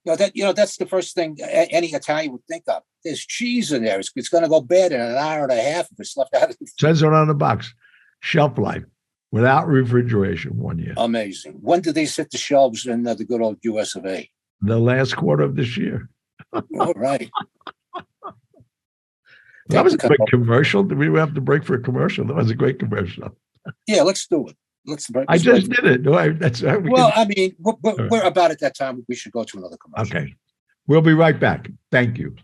That's the first thing any Italian would think of. There's cheese in there. It's going to go bad in an hour and a half if it's left out of the Says it on the box. Shelf life without refrigeration, 1 year. Amazing. When do these hit the shelves in the good old US of A? the last quarter of this year. All right. That was a great commercial. Did we have to break for a commercial? That was a great commercial. Yeah, let's do it. Let's break. I just did it. That's how we well, can... I mean, we're about at that time. We should go to another commercial. Okay. We'll be right back. Thank you.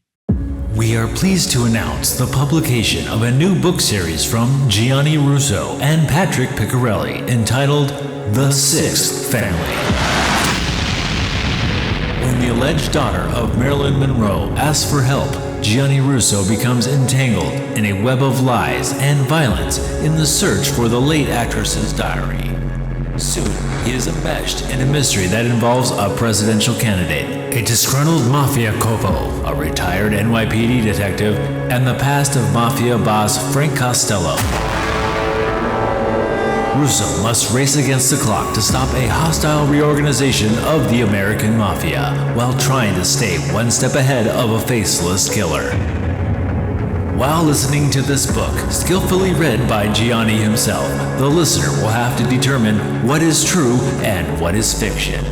We are pleased to announce the publication of a new book series from Gianni Russo and Patrick Piccarelli entitled The Sixth Family. When the alleged daughter of Marilyn Monroe asks for help, Gianni Russo becomes entangled in a web of lies and violence in the search for the late actress's diary. Soon, he is enmeshed in a mystery that involves a presidential candidate, a disgruntled mafia capo, a retired NYPD detective, and the past of mafia boss Frank Costello. Russo must race against the clock to stop a hostile reorganization of the American mafia while trying to stay one step ahead of a faceless killer. While listening to this book, skillfully read by Gianni himself, the listener will have to determine what is true and what is fiction.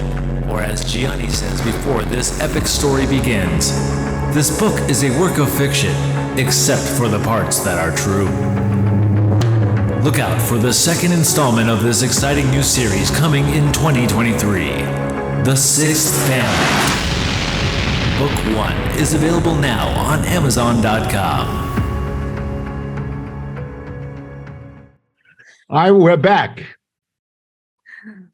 Or as Gianni says before this epic story begins, this book is a work of fiction, except for the parts that are true. Look out for the second installment of this exciting new series coming in 2023, The Sixth Family. Book 1 is available now on Amazon.com. All right, we're back.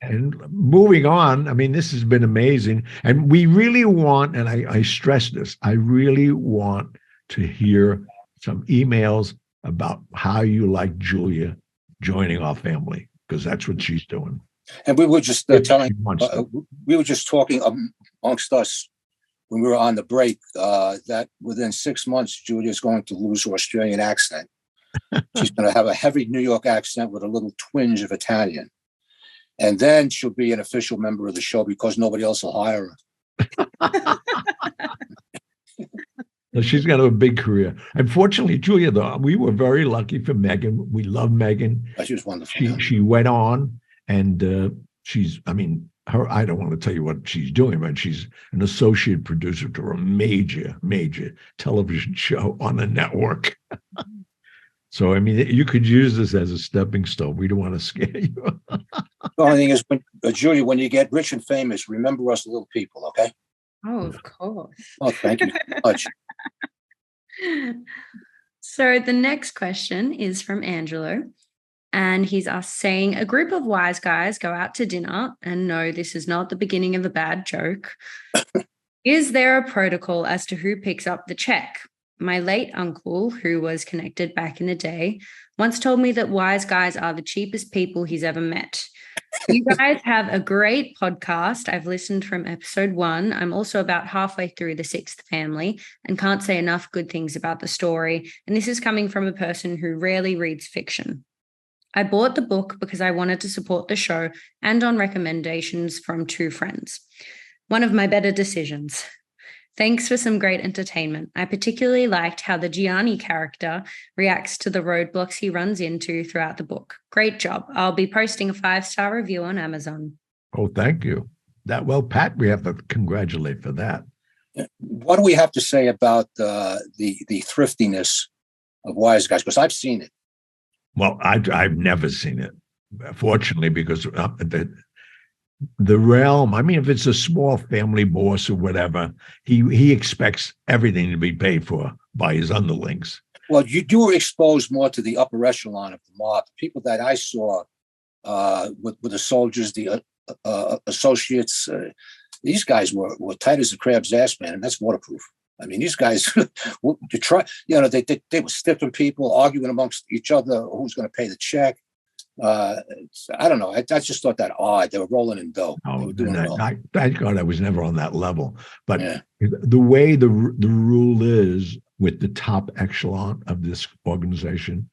And moving on, I mean, this has been amazing. And we really want, and I stress this, I really want to hear some emails about how you like Julia joining our family, because that's what she's doing. And we were just we were just talking amongst us when we were on the break that within 6 months, Julia's going to lose her Australian accent. She's going to have a heavy New York accent with a little twinge of Italian. And then she'll be an official member of the show because nobody else will hire her. She's going to have a big career. Unfortunately, Julia, though, we were very lucky for Megan. We love Megan. She was wonderful. She went on, and she's, I mean, her, I don't want to tell you what she's doing, but she's an associate producer to a major television show on the network. So, I mean, you could use this as a stepping stone. We don't want to scare you. The only thing is, Julia, when you get rich and famous, remember us little people, okay? Oh, of course. Oh, thank you so much. So the next question is from Angelo, and he's saying, a group of wise guys go out to dinner, and no, this is not the beginning of a bad joke. Is there a protocol as to who picks up the check? My late uncle, who was connected back in the day, once told me that wise guys are the cheapest people he's ever met. You guys have a great podcast. I've listened from episode 1. I'm also about halfway through The Sixth Family and can't say enough good things about the story. And this is coming from a person who rarely reads fiction. I bought the book because I wanted to support the show and on recommendations from 2 friends. One of my better decisions. Thanks for some great entertainment. I particularly liked how the Gianni character reacts to the roadblocks he runs into throughout the book. Great job. I'll be posting a 5-star review on Amazon. Oh, thank you. Well, Pat, we have to congratulate for that. What do we have to say about the thriftiness of wise guys? Because I've seen it. Well, I've never seen it, fortunately, because the realm, I mean, if it's a small family boss or whatever, he expects everything to be paid for by his underlings. Well, you were exposed more to the upper echelon of the mob. People that I saw with the soldiers, the associates, these guys were tight as a crab's ass, man, and that's waterproof. I mean, these guys, they were stiffing people, arguing amongst each other who's going to pay the check. I don't know. I just thought that odd. They were rolling in dough. Oh, thank God I was never on that level. But the way the rule is with the top echelon of this organization,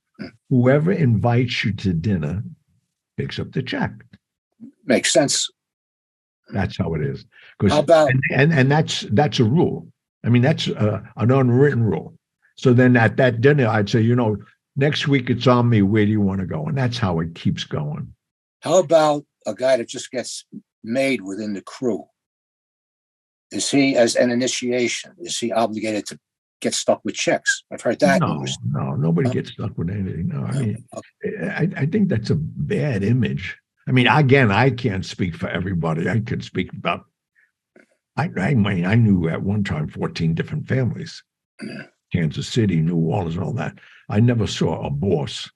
whoever invites you to dinner picks up the check. Makes sense. That's how it is. How about and that's a rule. I mean, that's an unwritten rule. So then at that dinner, I'd say, next week it's on me. Where do you want to go? And that's how it keeps going. How about a guy that just gets made within the crew? Is he, as an initiation, is he obligated to get stuck with chicks? I've heard that. No, nobody gets stuck with anything. No, I mean, I think that's a bad image. I mean, again, I can't speak for everybody. I could speak about, I mean, I knew at one time 14 different families. Kansas City, New Orleans, all that. I never saw a boss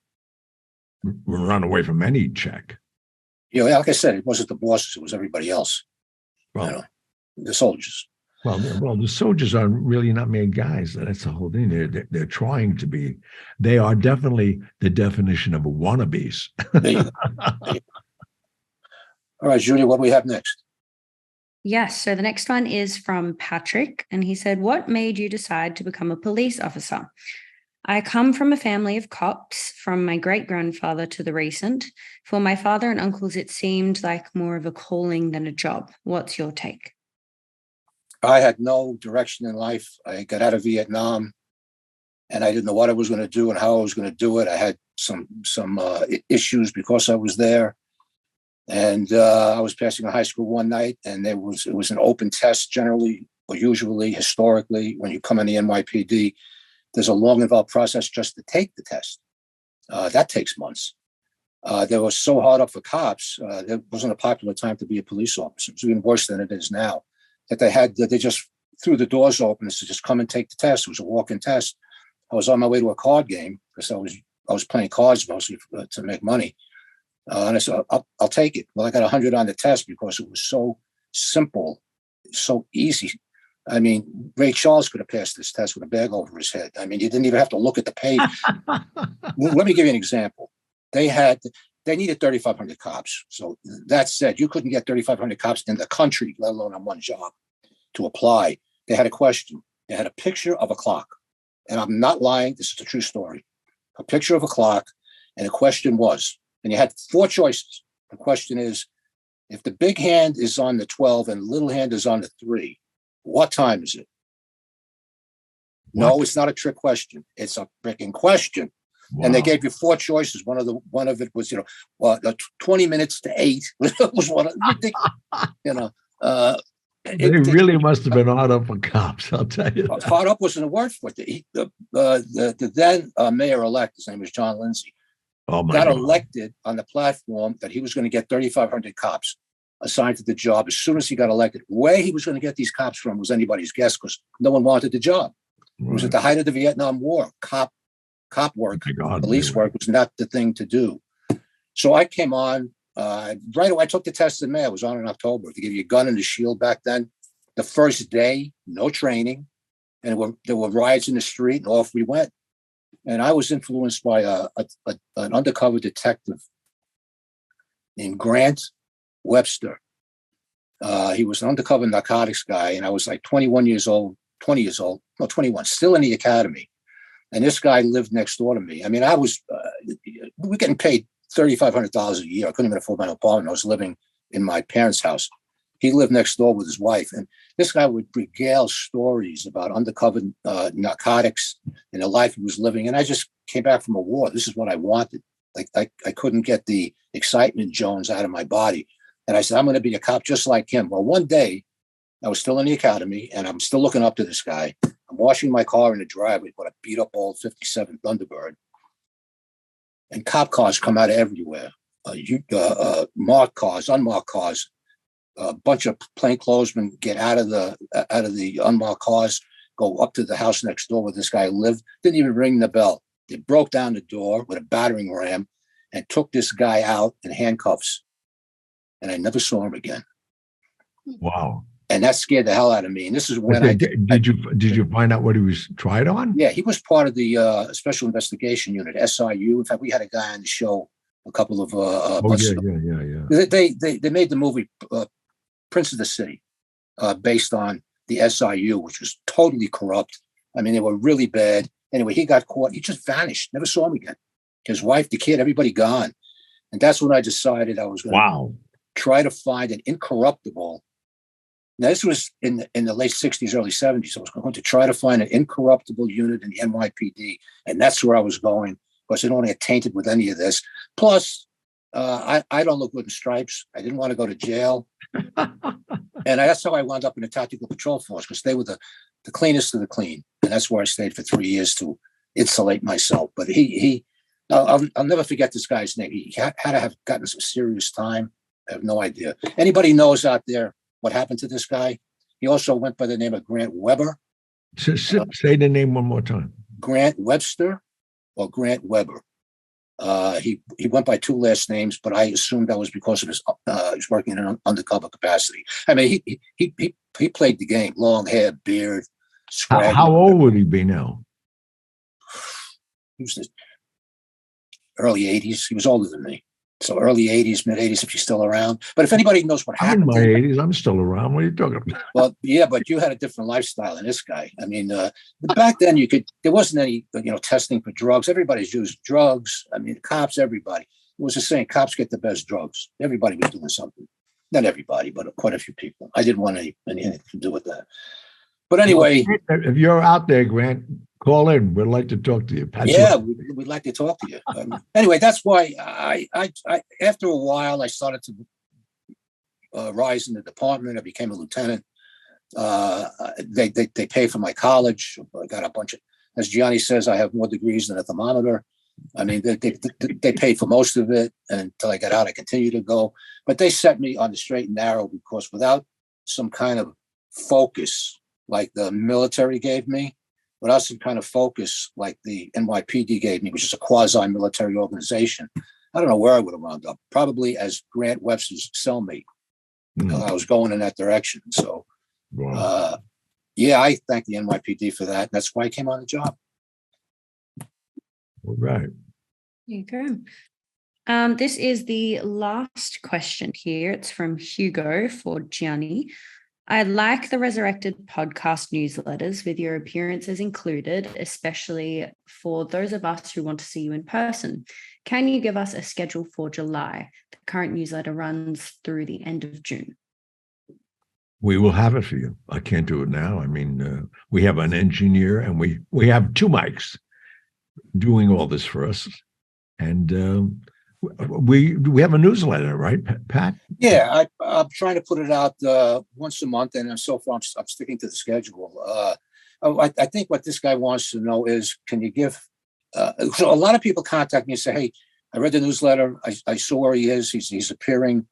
run away from any check. Yeah, like I said, it wasn't the bosses, it was everybody else. Well, the soldiers. Well, the soldiers are really not made guys. That's the whole thing. They're trying to be. They are definitely the definition of wannabes. There you go. All right, Julia, what do we have next? Yes. So the next one is from Patrick. And he said, what made you decide to become a police officer? I come from a family of cops, from my great-grandfather to the recent. For my father and uncles, it seemed like more of a calling than a job. What's your take? I had no direction in life. I got out of Vietnam, and I didn't know what I was going to do and how I was going to do it. I had some issues because I was there. And I was passing a high school one night, and it was an open test generally, or usually, historically, when you come in the NYPD. There's a long, involved process just to take the test. That takes months. They were so hard up for cops. There wasn't a popular time to be a police officer. It was even worse than it is now. That they just threw the doors open and said, just come and take the test. It was a walk-in test. I was on my way to a card game because I was playing cards mostly to make money. And I said, I'll take it. Well, I got 100 on the test because it was so simple, so easy. I mean, Ray Charles could have passed this test with a bag over his head. I mean, you didn't even have to look at the page. Let me give you an example. They needed 3,500 cops. So that said, you couldn't get 3,500 cops in the country, let alone on one job, to apply. They had a question. They had a picture of a clock. And I'm not lying. This is a true story. A picture of a clock. And the question was, and you had 4 choices. The question is, if the big hand is on the 12 and the little hand is on the 3, what time is it? What? No, it's not a trick question. It's a freaking question. Wow. And they gave you 4 choices. One of it was, 20 minutes to 8. It was one of ridiculous, They really must have been hard up for cops, I'll tell you. Hard up wasn't a word for it. The then mayor-elect, his name was John Lindsay, got elected on the platform that he was going to get 3,500 cops assigned to the job as soon as he got elected. Where he was going to get these cops from was anybody's guess because no one wanted the job. Right. It was at the height of the Vietnam War. Cop work, police work was not the thing to do. So I came on right away. I took the test in May. I was on in October. To give you a gun and a shield back then. The first day, no training, and there were riots in the street, and off we went. And I was influenced by an undercover detective named Grant Webster. He was an undercover narcotics guy, and I was like 20 years old, still in the academy. And this guy lived next door to me. I mean, we were getting paid $3,500 a year. I couldn't even afford my apartment. I was living in my parents' house. He lived next door with his wife. And this guy would regale stories about undercover narcotics and the life he was living. And I just came back from a war. This is what I wanted. Like I couldn't get the excitement Jones out of my body. And I said, I'm going to be a cop just like him. Well, one day I was still in the academy and I'm still looking up to this guy. I'm washing my car in the driveway with a beat up old 57 Thunderbird. And cop cars come out of everywhere. Marked cars, unmarked cars. A bunch of plainclothesmen get out of the unmarked cars, go up to the house next door where this guy lived. Didn't even ring the bell. They broke down the door with a battering ram and took this guy out in handcuffs. And I never saw him again. Wow. And that scared the hell out of me. And this is when did you find out what he was tried on? Yeah, he was part of the Special Investigation Unit, SIU. In fact, we had a guy on the show a couple of months ago. Yeah. They made the movie Prince of the City based on the SIU, which was totally corrupt. I mean, they were really bad. Anyway, he got caught. He just vanished. Never saw him again. His wife, the kid, everybody gone. And that's when I decided I was going to try to find an incorruptible. Now, this was in the late 60s, early 70s. I was going to try to find an incorruptible unit in the NYPD. And that's where I was going because I don't want to get tainted with any of this. Plus, I don't look good in stripes. I didn't want to go to jail. And that's how I wound up in the Tactical Patrol Force, because they were the cleanest of the clean. And that's where I stayed for 3 years to insulate myself. But I'll never forget this guy's name. He had to have gotten some serious time. I have no idea. Anybody knows out there what happened to this guy? He also went by the name of Grant Weber. Say the name one more time. Grant Webster or Grant Weber. He went by two last names, but I assumed that was because of his he's working in an undercover capacity. I mean, he played the game. Long hair, beard, scraggly. How old would he be now? He was the early 80s. He was older than me. So early 80s, mid 80s, if he's still around. But if anybody knows what happened, I'm in my 80s. I'm still around. What are you talking about? Well, yeah, but you had a different lifestyle than this guy. I mean, back then there wasn't any, testing for drugs. Everybody's used drugs. I mean, cops, everybody. It was the same. Cops get the best drugs. Everybody was doing something. Not everybody, but quite a few people. I didn't want anything to do with that. But anyway, if you're out there, Grant, call in. We'd like to talk to you. We'd like to talk to you. Anyway, that's why I after a while I started to rise in the department. I became a lieutenant. They paid for my college. I got a bunch of, as Gianni says, I have more degrees than a thermometer. I mean, they paid for most of it, and until I got out, I continued to go. But they set me on the straight and narrow, because without some kind of focus like the military gave me, without some kind of focus like the NYPD gave me, which is a quasi-military organization, I don't know where I would have wound up. Probably as Grant Webster's cellmate. I was going in that direction. So, wow. I thank the NYPD for that. That's why I came on the job. All right. There you go. This is the last question here. It's from Hugo for Gianni. I like the Resurrected podcast newsletters with your appearances included, especially for those of us who want to see you in person. Can you give us a schedule for July? The current newsletter runs through the end of June. We will have it for you. I can't do it now. I mean, we have an engineer, and we have two mics doing all this for us. And we have a newsletter, right, Pat? Yeah, I'm trying to put it out once a month, and so far I'm sticking to the schedule. I think what this guy wants to know is, can you give? So a lot of people contact me and say, "Hey, I read the newsletter. I saw where he is. He's appearing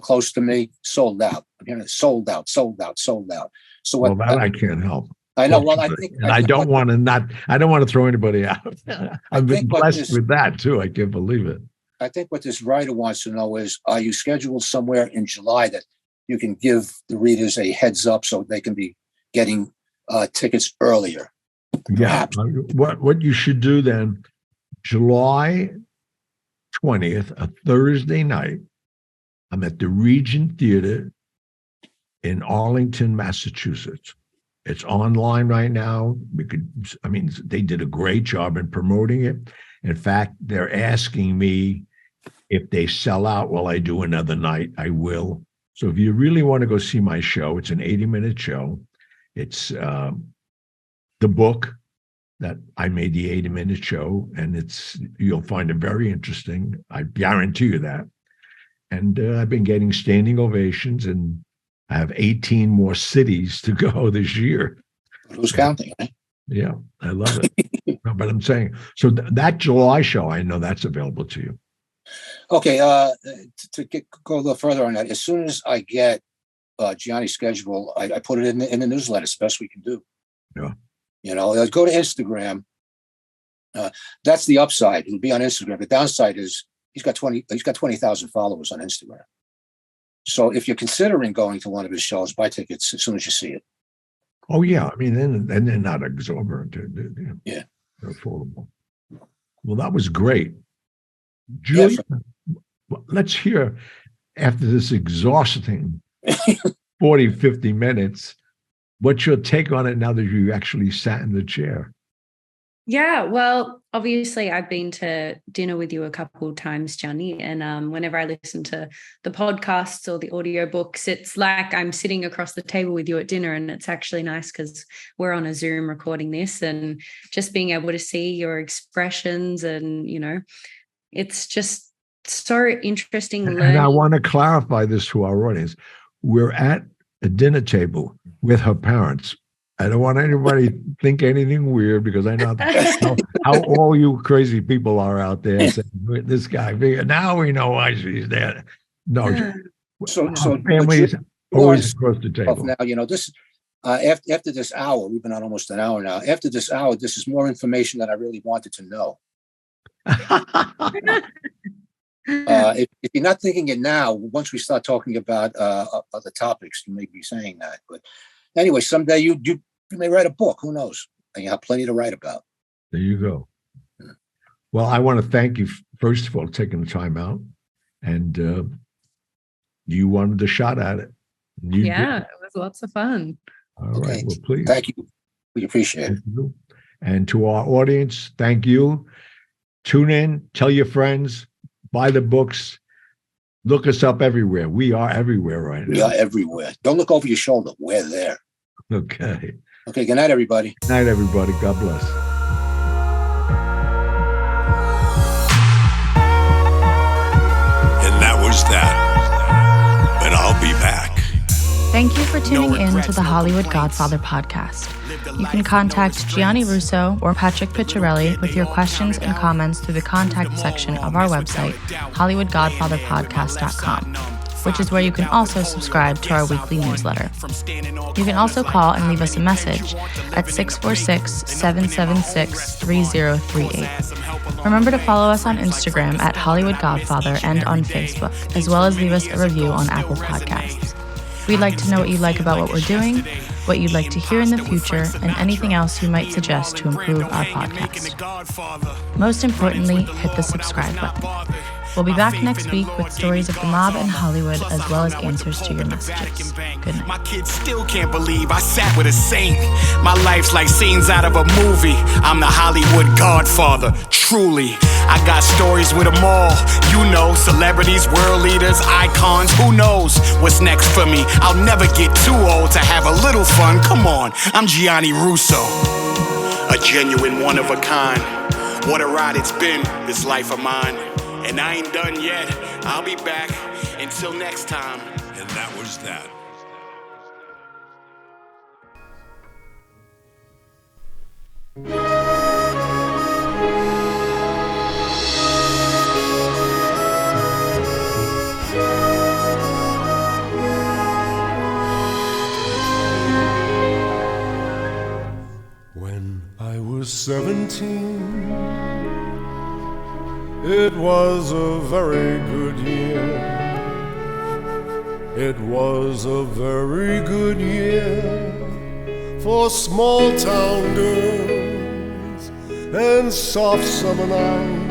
close to me. Sold out. I'm hearing it, sold out. So what? Well, that I can't help. I know. Well, I think, and I don't want to throw anybody out. I've been blessed with that too. I can't believe it. I think what this writer wants to know is, are you scheduled somewhere in July that you can give the readers a heads up so they can be getting tickets earlier? Yeah. What you should do then, July 20th, a Thursday night, I'm at the Regent Theater in Arlington, Massachusetts. It's online right now. They did a great job in promoting it. In fact, they're asking me if they sell out, will I do another night? I will. So if you really want to go see my show, it's an 80-minute show. It's the book that I made the 80-minute show, and you'll find it very interesting. I guarantee you that. And I've been getting standing ovations, and I have 18 more cities to go this year. Who's counting? Right? Yeah, I love it. No, but I'm saying, so that July show, I know that's available to you. Okay, to go a little further on that, as soon as I get Gianni's schedule, I put it in the newsletter. It's the best we can do. Yeah. Go to Instagram. That's the upside. It'll be on Instagram. The downside is he's got 20,000 followers on Instagram. So if you're considering going to one of his shows, buy tickets as soon as you see it. Oh yeah, I mean, and they're not exorbitant. Yeah, they're affordable. Well, that was great, Julia. Let's hear, after this exhausting 40, 50 minutes, what's your take on it now that you actually sat in the chair? Yeah, well, obviously I've been to dinner with you a couple of times, Gianni, and whenever I listen to the podcasts or the audiobooks, it's like I'm sitting across the table with you at dinner, and it's actually nice because we're on a Zoom recording this, and just being able to see your expressions, and it's just so interesting And learning. I want to clarify this to our audience. We're at a dinner table with her parents. I don't want anybody to think anything weird, because I know how all you crazy people are out there saying, this guy, now we know why she's there. No, So our family is always across the table. now, this after this hour, we've been on almost an hour now. After this hour, this is more information that I really wanted to know. If you're not thinking it now, once we start talking about other topics, you may be saying that. But anyway, someday you may write a book. Who knows? And you have plenty to write about. There you go. Well, I want to thank you, first of all, taking the time out. And you wanted a shot at it. You did. It was lots of fun. All right. Well, please. Thank you. We appreciate it. And to our audience, thank you. Tune in, tell your friends, buy the books, look us up everywhere. We are everywhere right now. We are everywhere. Don't look over your shoulder. We're there. Okay. Okay. Good night, everybody. Good night, everybody. God bless. And that was that. But I'll be back. Thank you for tuning in to the Hollywood Godfather podcast. You can contact Gianni Russo or Patrick Picciarelli with your questions and comments through the contact section of our website, HollywoodGodfatherPodcast.com, which is where you can also subscribe to our weekly newsletter. You can also call and leave us a message at 646-776-3038. Remember to follow us on Instagram at Hollywood Godfather and on Facebook, as well as leave us a review on Apple Podcasts. We'd like to know what you like about what we're doing, what you'd like to hear in the future, and anything else you might suggest to improve our podcast. Most importantly, hit the subscribe button. We'll be back next week with stories of the mob in Hollywood, as well as answers to your messages. Good night. My kids still can't believe I sat with a saint. My life's like scenes out of a movie. I'm the Hollywood Godfather, truly. I got stories with them all. You know, celebrities, world leaders, icons. Who knows what's next for me? I'll never get too old to have a little fun. Come on, I'm Gianni Russo, a genuine one of a kind. What a ride it's been, this life of mine. And I ain't done yet. I'll be back. Until next time. And that was that. When I was 17, it was a very good year. It was a very good year for small town girls and soft summer nights.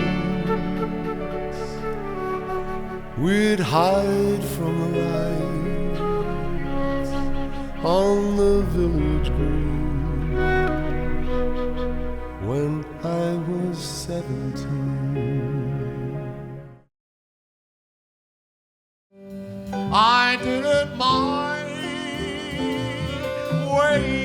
We'd hide from the lights on the village green when I was 17. I didn't mind waiting